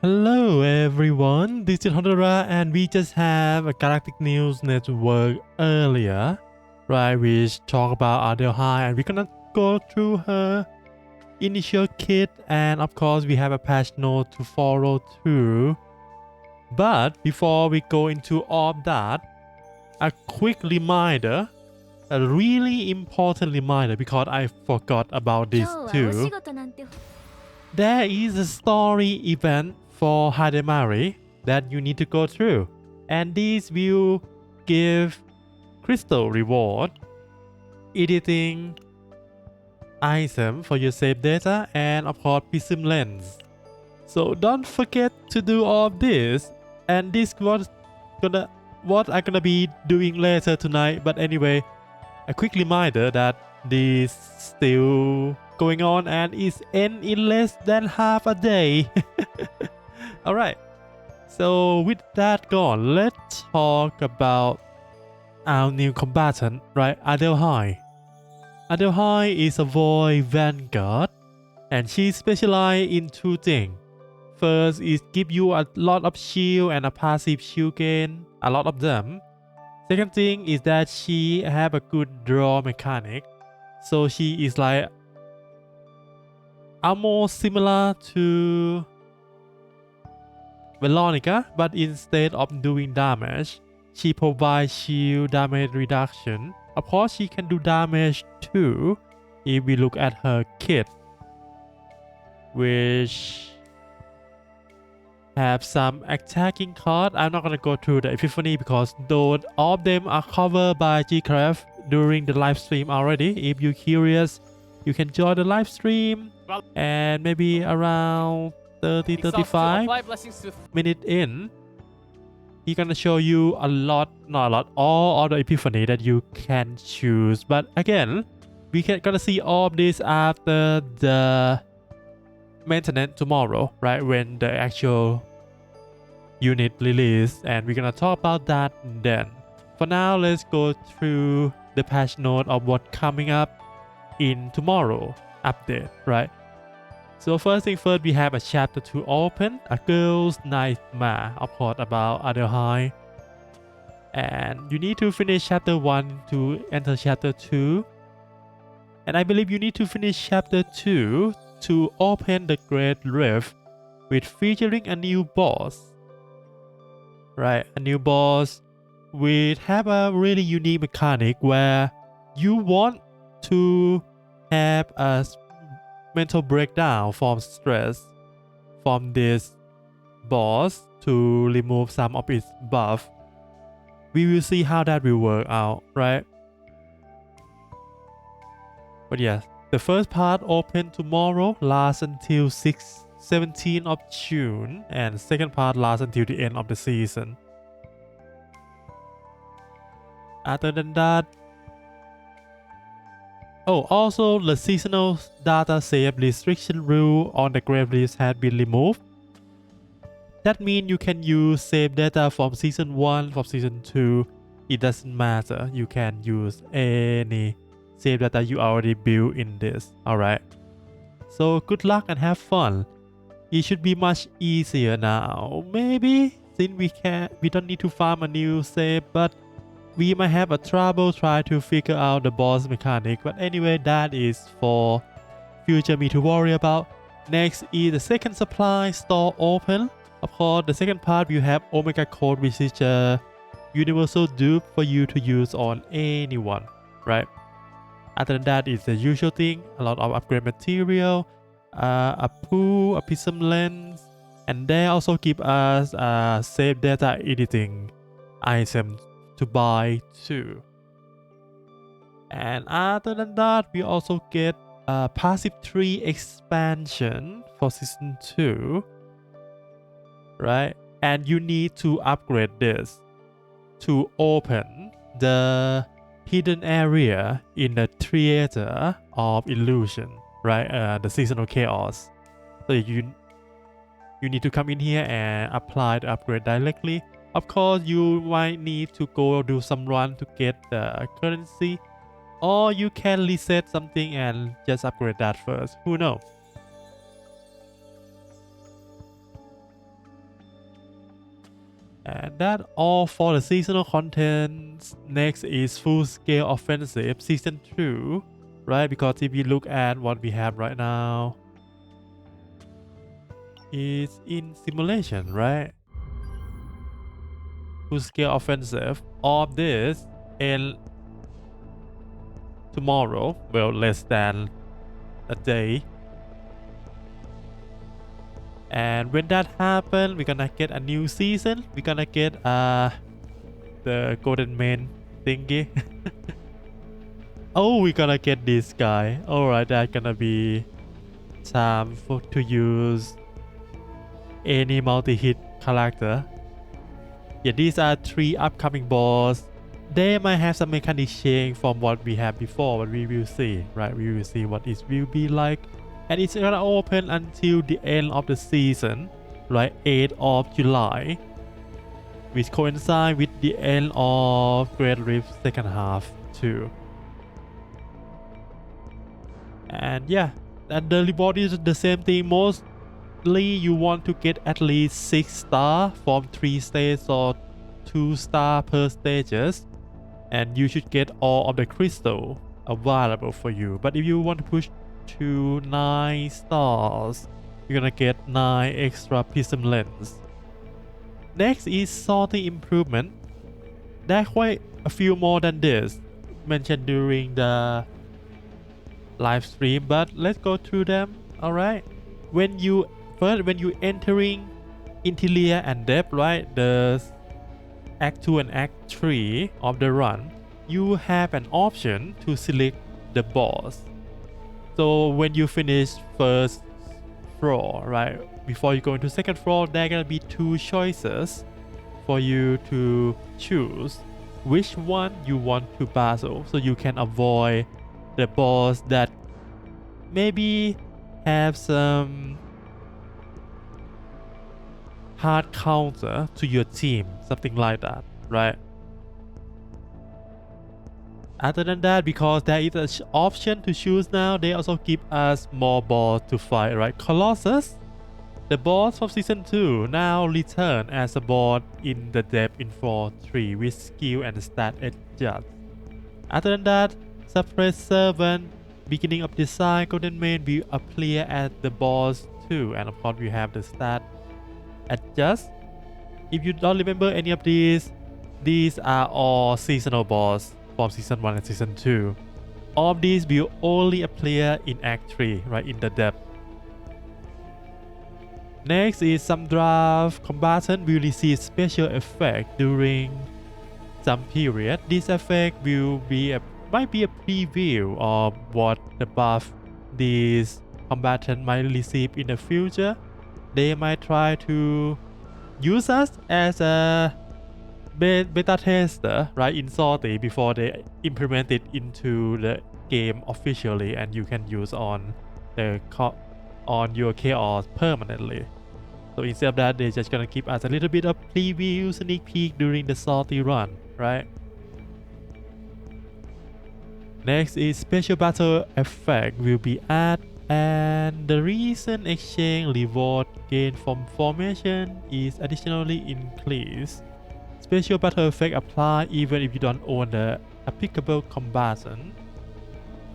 Hello everyone, this is Honora and we just have a Galactic News Network earlier, right, which talk about Adelheid and we're gonna go through her initial kit and of course we have a patch note to follow too. But before we go into all of that, a quick reminder, a really important reminder because I forgot about this too. There is a story event for Hademari that you need to go through, and this will give crystal reward, editing item for your save data, and of course prism lens. So don't forget to do all of this, and this what I'm gonna be doing later tonight. But anyway, a quick reminder that this still going on and is end in less than half a day. All right, so with that gone, let's talk about our new combatant, right? Adelheid. Adelheid is a void vanguard and she specializes in two things. First is give you a lot of shield and a passive shield gain, a lot of them. Second thing is that she have a good draw mechanic, so she is like almost similar to Veronica, but instead of doing damage, she provides shield damage reduction. Of course, she can do damage too if we look at her kit, which have some attacking card. I'm not gonna go through the epiphany because all of them are covered by Gcraft during the live stream already. If you're curious, you can join the live stream and maybe around 30-35 minutes in, he's gonna show you a lot, not a lot, all of the epiphany that you can choose. But again, we can gonna see all of this after the maintenance tomorrow, right, when the actual unit release, and we're gonna talk about that then. For now, let's go through the patch note of what's coming up in tomorrow update, right? So first thing first, we have a chapter to open, a girl's nightmare, of course, about Adelheid. And you need to finish chapter 1 to enter chapter 2. And I believe you need to finish chapter 2 to open the Great Rift with featuring a new boss. Right, a new boss will have a really unique mechanic where you want to have a mental breakdown from stress from this boss to remove some of its buff. We will see how that will work out, right? But yes, the first part open tomorrow, lasts until 17th of June, and second part lasts until the end of the season. Other than that, oh, also the seasonal data save restriction rule on the grave list had been removed. That means you can use save data from season 1, from season 2. It doesn't matter. You can use any save data you already built in this. Alright. So good luck and have fun. It should be much easier now. Maybe since we don't need to farm a new save, but we might have a trouble trying to figure out the boss mechanic. But anyway, that is for future me to worry about. Next is the second supply store open. Of course, the second part you have Omega Code, which is a universal dupe for you to use on anyone, right? Other than that, it's the usual thing, a lot of upgrade material, a pool, a prism lens, and they also give us a save data editing item to buy too. And other than that, we also get a passive tree expansion for season 2, right? And you need to upgrade this to open the hidden area in the theater of illusion, right? The seasonal chaos. So you need to come in here and apply the upgrade directly. Of course, you might need to go do some run to get the currency, or you can reset something and just upgrade that first. Who knows? And that all for the seasonal contents. Next is full scale offensive season 2, right? Because if you look at what we have right now, it's in simulation, right? Full scale offensive of this and tomorrow, well, less than a day. And when that happens, we're gonna get a new season. We're gonna get the golden main thingy. Oh, we're gonna get this guy. Alright, that's gonna be time to use any multi-hit character. Yeah, these are 3 upcoming boss. They might have some mechanic change from what we have before, but we will see, right? We will see what it will be like. And it's gonna open until the end of the season, right? 8th of July, which coincide with the end of Great Rift second half too. And yeah, and the reward is the same thing. Mostly you want to get at least 6 stars from 3 stages or 2 stars per stages, and you should get all of the crystal available for you. But if you want to push to 9 stars, you're gonna get 9 extra prism lens. Next is sorting improvement. There are quite a few more than this mentioned during the live stream, but let's go through them. All right, when you entering interior and depth, right, the act 2 and act 3 of the run, you have an option to select the boss. So when you finish first floor, right, before you go into second floor, there are gonna be 2 choices for you to choose which one you want to battle, so you can avoid the boss that maybe have some hard counter to your team, something like that, right? Other than that, because there is an option to choose now, they also give us more boss to fight, right? Colossus, the boss from season 2, now return as a boss in the depth in floor 3 with skill and stat adjust. Other than that, Suppress Servant, beginning of design, golden main will appear at the boss too, and of course we have the stat adjust. If you don't remember any of these are all seasonal boss from season 1 and season 2. All of these will only appear in act 3, right, in the depth. Next is some draft combatant will receive special effect during some period. This effect will be might be a preview of what the buff these combatant might receive in the future. They might try to use us as a beta tester, right, in Salty before they implement it into the game officially, and you can use on your chaos permanently. So instead of that, they're just gonna give us a little bit of preview, sneak peek during the Salty run, right? Next is special battle effect will be added, and the recent exchange reward gained from formation is additionally increased. Special battle effect apply even if you don't own the applicable combatant.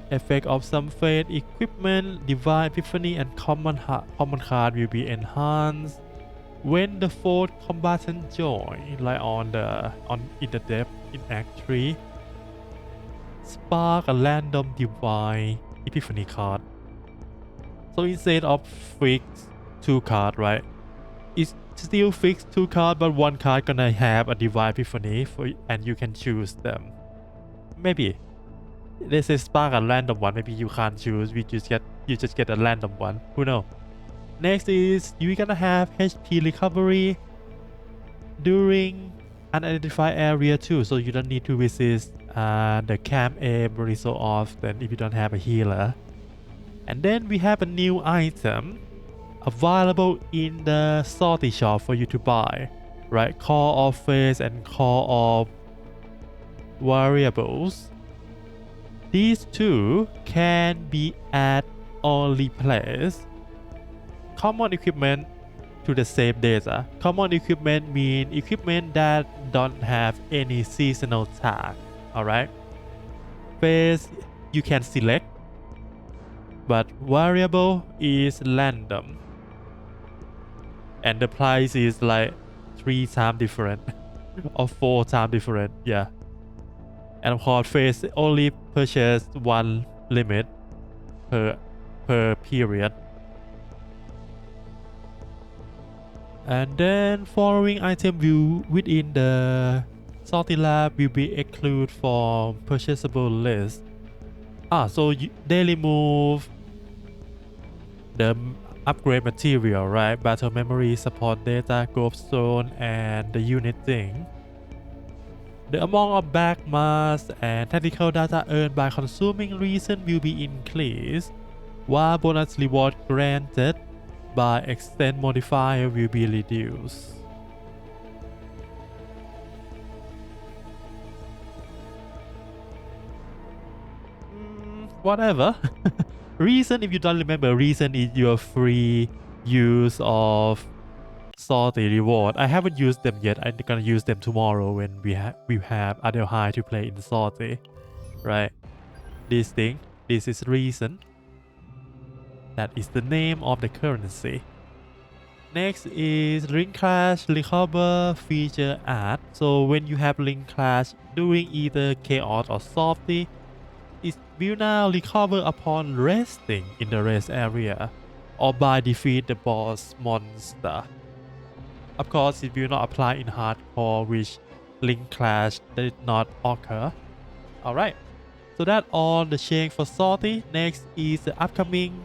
Effect of some fate equipment, divine epiphany, and common card will be enhanced when the 4th combatant join, like in the depth in act 3. Spark a random divine epiphany card. So instead of fixed 2 card, right, it's still fixed 2 card, but 1 card gonna have a divine epiphany and you can choose them. Maybe they say spark a random one, maybe you can't choose, you just get a random one, who knows. Next is you're gonna have HP recovery during unidentified area too, so you don't need to visit the camp every so often if you don't have a healer. And then we have a new item available in the Salty shop for you to buy, right? Call of Face and Call of Variables. These 2 can be at or replaced. Common equipment to the save data. Common equipment mean equipment that don't have any seasonal tag. Alright. Phase you can select, but variable is random. And the price is like 3 times different or 4 times different. Yeah. And of course, phase only purchase one limit per period. And then following item view within the Salty Lab will be excluded from purchasable list. So they remove the upgrade material, right? Battle memory, support data, growth zone, and the unit thing. The amount of back mass and tactical data earned by consuming reason will be increased, while bonus reward granted by extend modifier will be reduced. Whatever. Reason, if you don't remember, reason is your free use of salty reward. I haven't used them yet. I'm gonna use them tomorrow when we have Adelheid to play in salty, right? This thing, this is reason. That is the name of the currency. Next is link clash recover feature add. So when you have link clash doing either chaos or salty, it will now recover upon resting in the rest area or by defeat the boss monster. Of course, it will not apply in hardcore, which link clash did not occur. Alright, so that all the change for salty. Next is the upcoming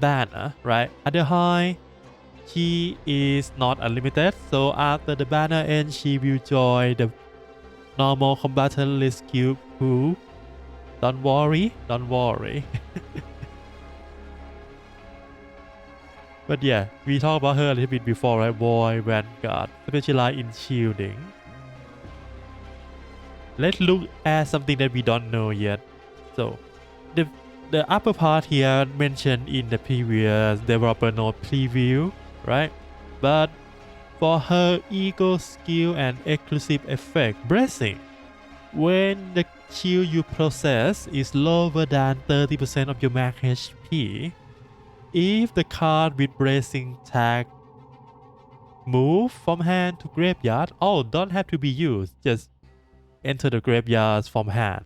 banner, right? Adelheid, she is not unlimited, so after the banner ends, she will join the normal combatant rescue crew. Don't worry, don't worry. But yeah, we talked about her a little bit before, right? Boy, Vanguard, specialized in shielding. Let's look at something that we don't know yet. So, the upper part here mentioned in the previous developer note preview, right? But for her ego skill and exclusive effect, bracing. When the shield you possess is lower than 30% of your max HP, if the card with bracing tag move from hand to graveyard, don't have to be used, just enter the graveyards from hand.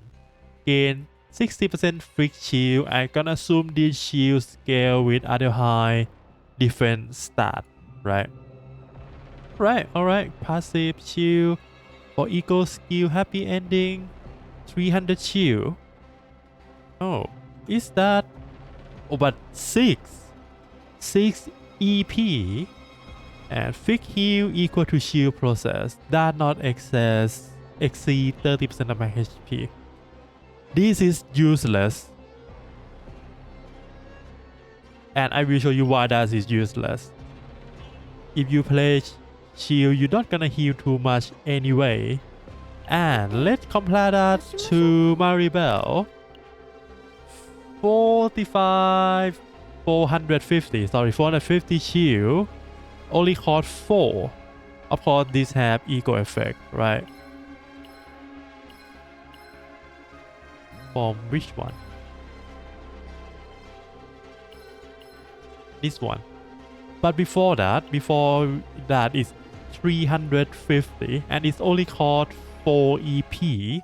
Gain 60% fixed shield. I can assume this shield scale with Adelheid defense stat, right? Right, alright. Passive shield for ego skill happy ending. 300 shield. Oh, is that? Oh, but 6 EP and fixed heal equal to shield process that not exceed 30% of my HP. This is useless, and I will show you why that is useless. If you play shield, you're not gonna heal too much anyway. And let's compare that to Maribel. 450 shield only cost 4. Of course, these have ego effect, right? From which one? This one. But before that is 350 and it's only cost 4 EP.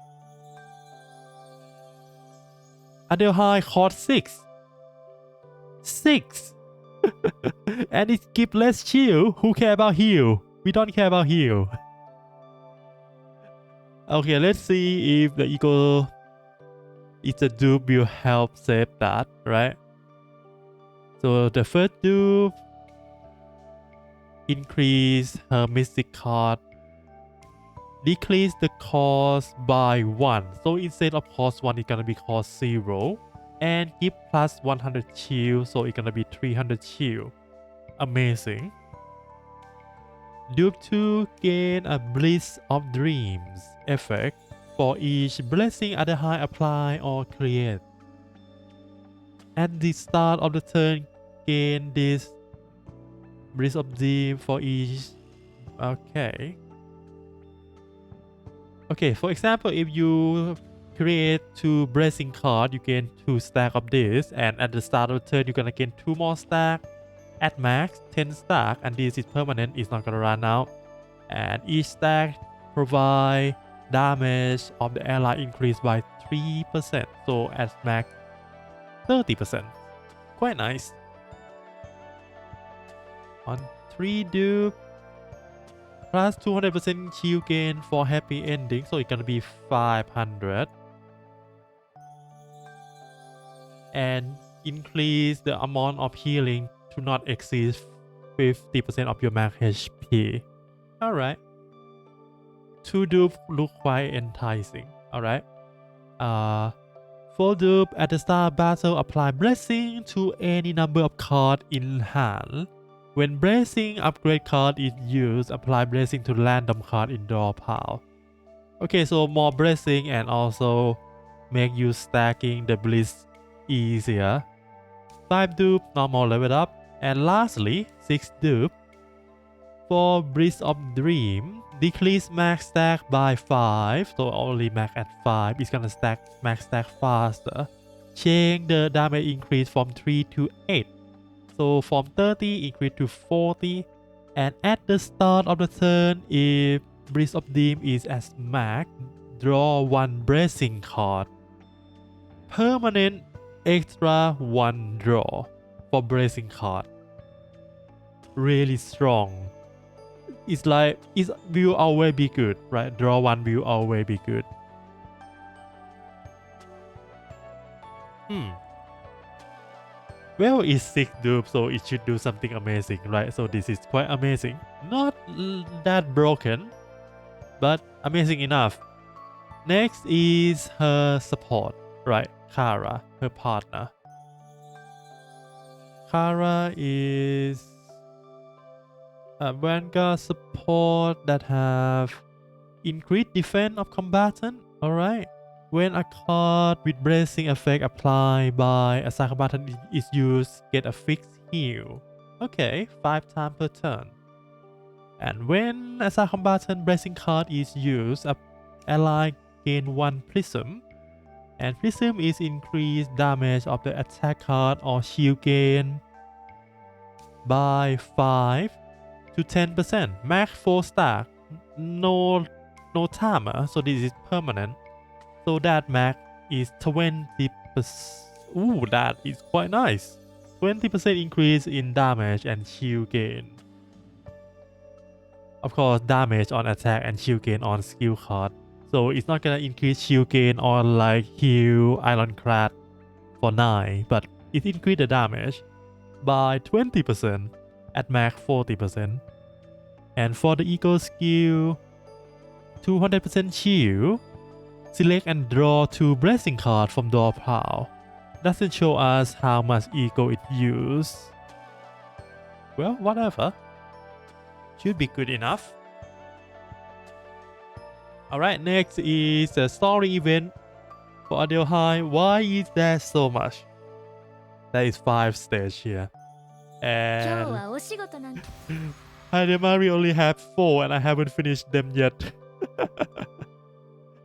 Adelheid cost 6. And it gives less shield. Who care about heal? We don't care about heal. Okay, let's see if the ego, if the dupe will help save that, right? So the first dupe increase her mystic card, decrease the cost by 1. So instead of cost 1, it's gonna be cost 0. And give plus 100 shield, so it's gonna be 300 shield. Amazing. Dupe 2 gain a Bliss of Dreams effect for each blessing Adelheid apply or create. At the start of the turn, gain this Breeze of Deep for each. Okay. Okay, for example, if you create 2 bracing cards, you gain 2 stack of this, and at the start of the turn, you're gonna gain 2 more stack. At max, 10 stack, and this is permanent, it's not gonna run out. And each stack provide damage of the ally increase by 3%. So at max, 30%. Quite nice. On 3 dupe, plus 200% shield gain for happy ending, so it's gonna be 500. And increase the amount of healing to not exceed 50% of your max HP. Alright. 2 dupe look quite enticing. Alright. For dupe, at the start of battle, apply blessing to any number of cards in hand. When blessing upgrade card is used, apply blessing to random card in draw pile. Okay, so more blessing and also make you stacking the bliss easier. 5 dupe, normal level up. And lastly, 6 dupe. For Breeze of Dream, decrease max stack by 5, so only max at 5. It's gonna stack max stack faster. Change the damage increase from 3 to 8. So from 30 increase to 40. And at the start of the turn, if Breeze of Dream is at max, draw 1 bracing card. Permanent extra 1 draw for bracing card. Really strong. It's like, it will always be good, right? Draw 1 will always be good. Well, it's 6 dupe, so it should do something amazing, right? So this is quite amazing. Not that broken, but amazing enough. Next is her support, right? Kara, her partner. Kara is a Vanguard support that have increased defense of combatant. Alright. When a card with bracing effect applied by a side combatant is used, get a fixed heal. Okay, 5 times per turn. And when a side combatant bracing card is used, a ally gain 1 prism. And prism is increased damage of the attack card or shield gain by 5 to 10%. Max 4 stack. No timer, so this is permanent. So that max is 20%. Ooh, that is quite nice. 20% increase in damage and shield gain. Of course, damage on attack and shield gain on skill card. So it's not gonna increase shield gain on like heal Ironclad for 9, but it increased the damage by 20% at max 40%. And for the eco skill, 200% shield. Select and draw 2 bracing cards from draw pile. Doesn't show us how much eco it used. Well, whatever. Should be good enough. Alright, next is the story event for Adelheid. Why is there so much? There is 5 stages here. And Hidemari only have 4 and I haven't finished them yet.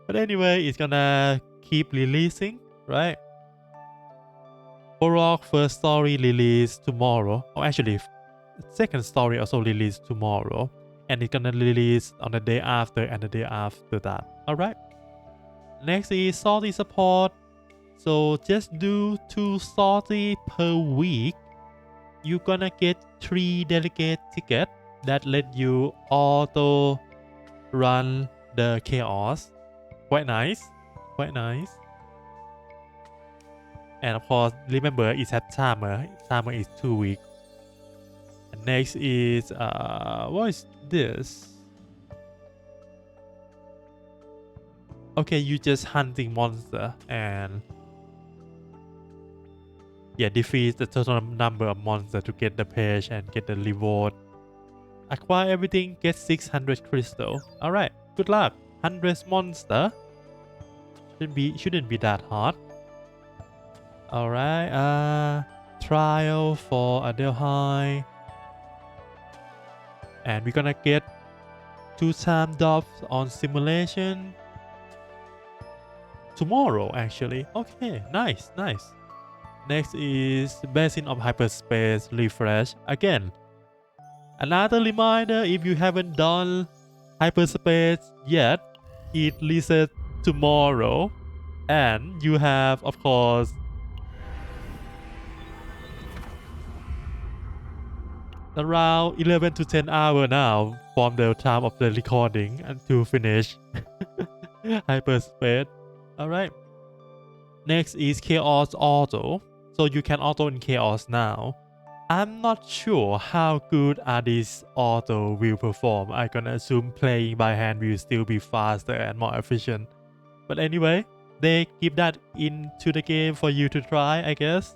But anyway, it's gonna keep releasing, right? Borok first story release tomorrow. Oh, actually, second story also release tomorrow. And it's gonna release on the day after and the day after that. Alright. Next is salty support. So just do 2 salty per week. You're gonna get 3 delegate tickets that let you auto run the chaos. Quite nice. Quite nice. And of course, remember it's at timer. Timer is 2 weeks. And next is what is this? Okay, you just hunting monster and yeah, defeat the total number of monsters to get the page and get the reward. Acquire everything, get 600 crystal. Alright, good luck. 100 monster. Shouldn't be that hard. Alright, trial for Adelheid. And we're gonna get 2-time drops on simulation tomorrow actually. Okay, nice. Next is Basin of Hyperspace refresh. Again, another reminder, if you haven't done hyperspace yet, it resets tomorrow. And you have, of course, around 11 to 10 hours now from the time of the recording and to finish hyperspace. Alright. Next is Chaos Auto. So you can auto in Chaos now. I'm not sure how good are these auto will perform. I'm gonna assume playing by hand will still be faster and more efficient. But anyway, they keep that into the game for you to try, I guess.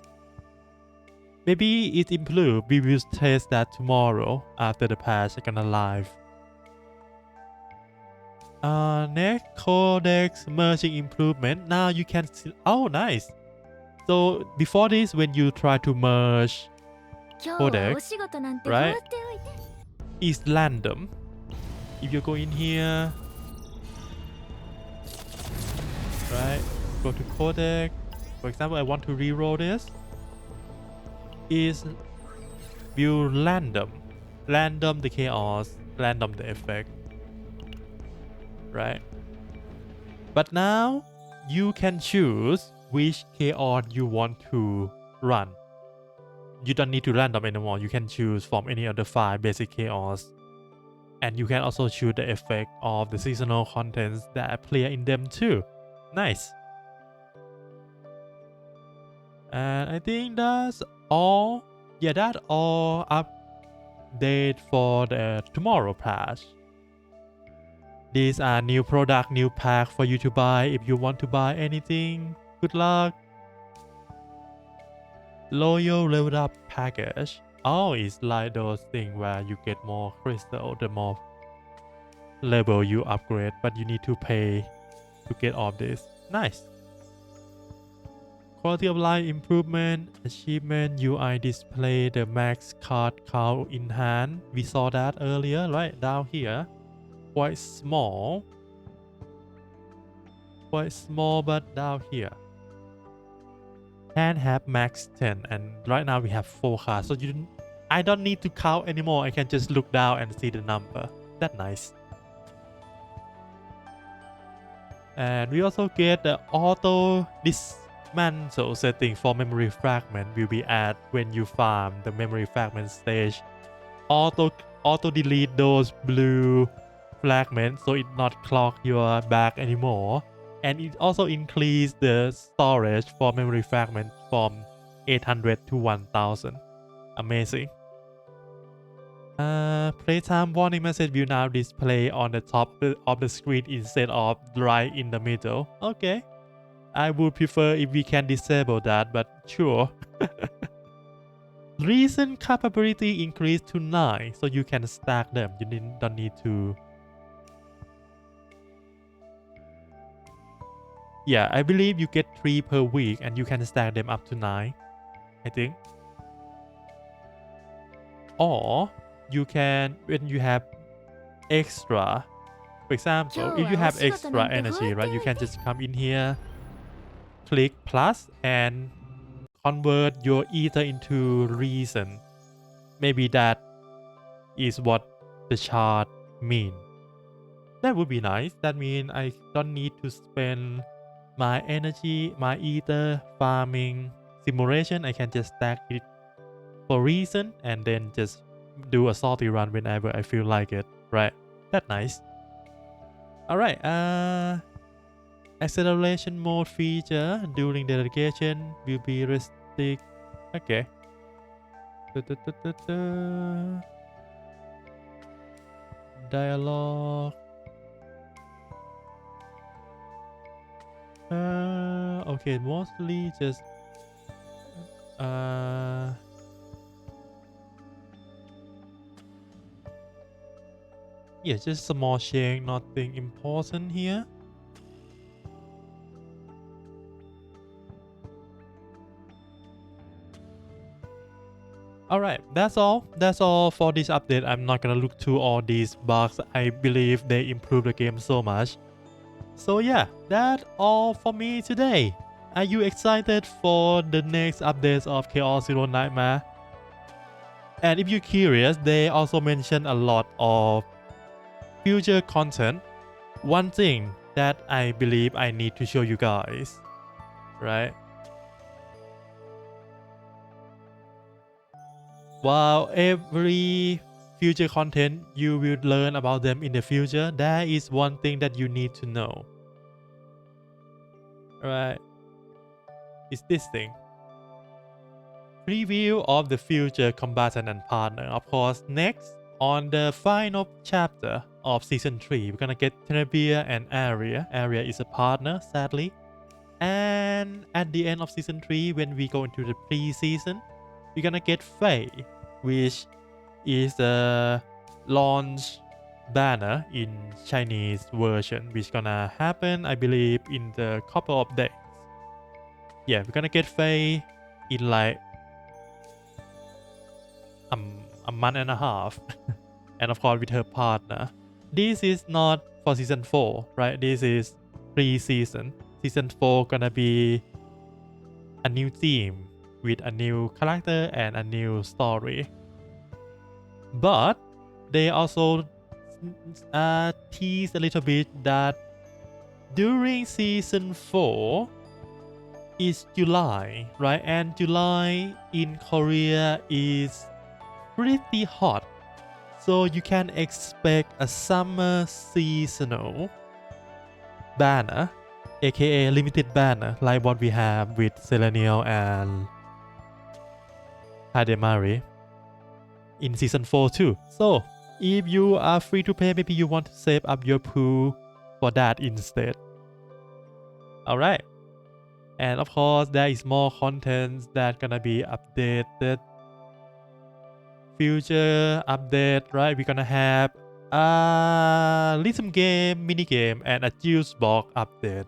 Maybe it improved. We will test that tomorrow after the patch is gonna live. Next, codex merging improvement. Now you can see. Oh, nice. So before this, when you try to merge codex, right, it's random. If you go in here, right, go to codec. For example, I want to reroll this. Is will random the chaos, random the effect, right? But now you can choose which chaos you want to run. You don't need to random anymore. You can choose from any of the 5 basic chaos, and you can also choose the effect of the seasonal contents that appear in them too. Nice. And I think that's all. Yeah, that's all update for the tomorrow patch. These are new product, new pack for you to buy if you want to buy anything. Good luck. Loyal level up package. Oh, it's like those things where you get more crystal the more level you upgrade, but you need to pay to get all this. Nice. Quality of life improvement, achievement, UI display, the max card count in hand. We saw that earlier, right? Down here. Quite small, but down here. Can have max 10, and right now we have 4 cards, so I don't need to count anymore. I can just look down and see the number. That's nice. And we also get the auto dismantle setting for memory fragment will be added when you farm the memory fragment stage. Auto delete those blue fragments so it not clog your back anymore. And it also increase the storage for memory fragment from 800 to 1000. Amazing. Playtime warning message will now display on the top of the screen instead of right in the middle. Okay. I would prefer if we can disable that, but sure. Recent capability increased to 9, so you can stack them. You don't need to. Yeah, I believe you get 3 per week and you can stack them up to 9, I think. Or you can, when you have extra, for example, if you have extra energy, right, you can just come in here, click plus and convert your ether into reason. Maybe that is what the chart mean. That would be nice. That means I don't need to spend my energy, my ether farming simulation. I can just stack it for reason and then just do a salty run whenever I feel like it, right? That's nice. Alright, acceleration mode feature during delegation will be restricted. Okay. Dialogue. Okay, mostly just yeah, just small change, nothing important here. Alright, that's all for this update. I'm not gonna look through all these bugs. I believe they improved the game so much. So yeah, that's all for me today. Are you excited for the next updates of QoL Zero Nightmare? And if you're curious, they also mention a lot of future content. One thing that I believe I need to show you guys, right? While every future content you will learn about them in the future, there is one thing that you need to know. Right? It's this thing. Preview of the future combatant and partner. Of course, next on the final chapter of season 3, we're gonna get Tenebria and Aria. Aria is a partner, sadly. And at the end of season 3, when we go into the pre-season, we're gonna get Faye, which is the launch banner in Chinese version, which gonna happen, I believe, in the couple of days. Yeah, we're gonna get Faye in like a month and a half. And of course with her partner. This is not for season 4, right? This is pre-season. Season 4 gonna be a new theme with a new character and a new story. But they also tease a little bit that during season 4 is July, right? And July in Korea is pretty hot. So you can expect a summer seasonal banner, aka limited banner, like what we have with Selenial and Hademari in season 4 too. So if you are free to play, maybe you want to save up your pool for that instead. Alright. And of course there is more content that gonna be updated. Future update, right? We're gonna have a rhythm game, mini game, and a juice box update.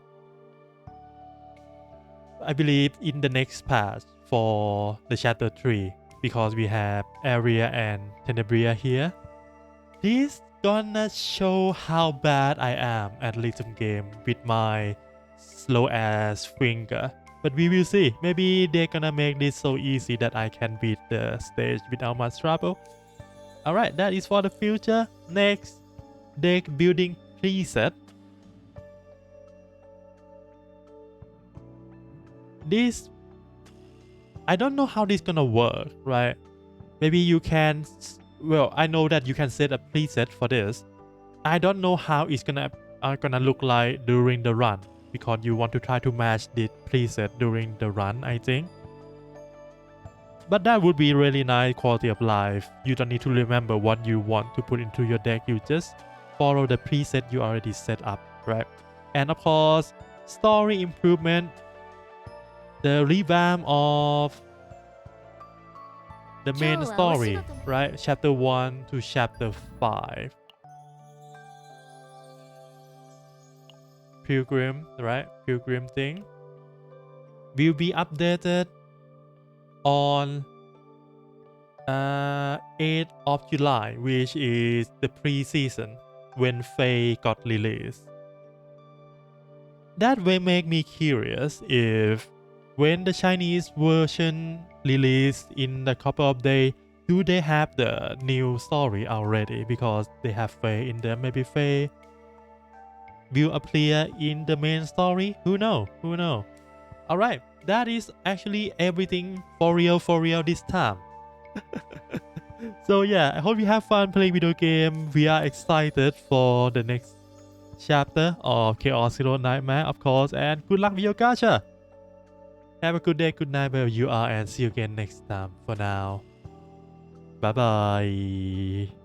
I believe in the next patch for the chapter 3, because we have Aria and Tenebria here. This gonna show how bad I am at rhythm game with my slow ass finger. But we will see. Maybe they're gonna make this so easy that I can beat the stage without much trouble. Alright, that is for the future. Next, deck building preset. This, I don't know how this gonna work, right? Maybe you can, well, I know that you can set a preset for this. I don't know how it's gonna look like during the run, because you want to try to match the preset during the run, I think. But that would be really nice quality of life. You don't need to remember what you want to put into your deck. You just follow the preset you already set up, right? And of course, story improvement. The revamp of the main story, right? Chapter 1 to chapter 5. Pilgrim, right? Pilgrim thing will be updated on 8th of July, which is the pre-season when Faye got released. That will make me curious if when the Chinese version released in a couple of days, do they have the new story already? Because they have Faye in there. Maybe Faye will appear in the main story. Who knows? Who knows? Alright, that is actually everything for real this time. So yeah, I hope you have fun playing video game. We are excited for the next chapter of QoL Zero Nightmare, of course, and good luck with your gacha. Have a good day, good night wherever you are, and see you again next time. For now, bye bye.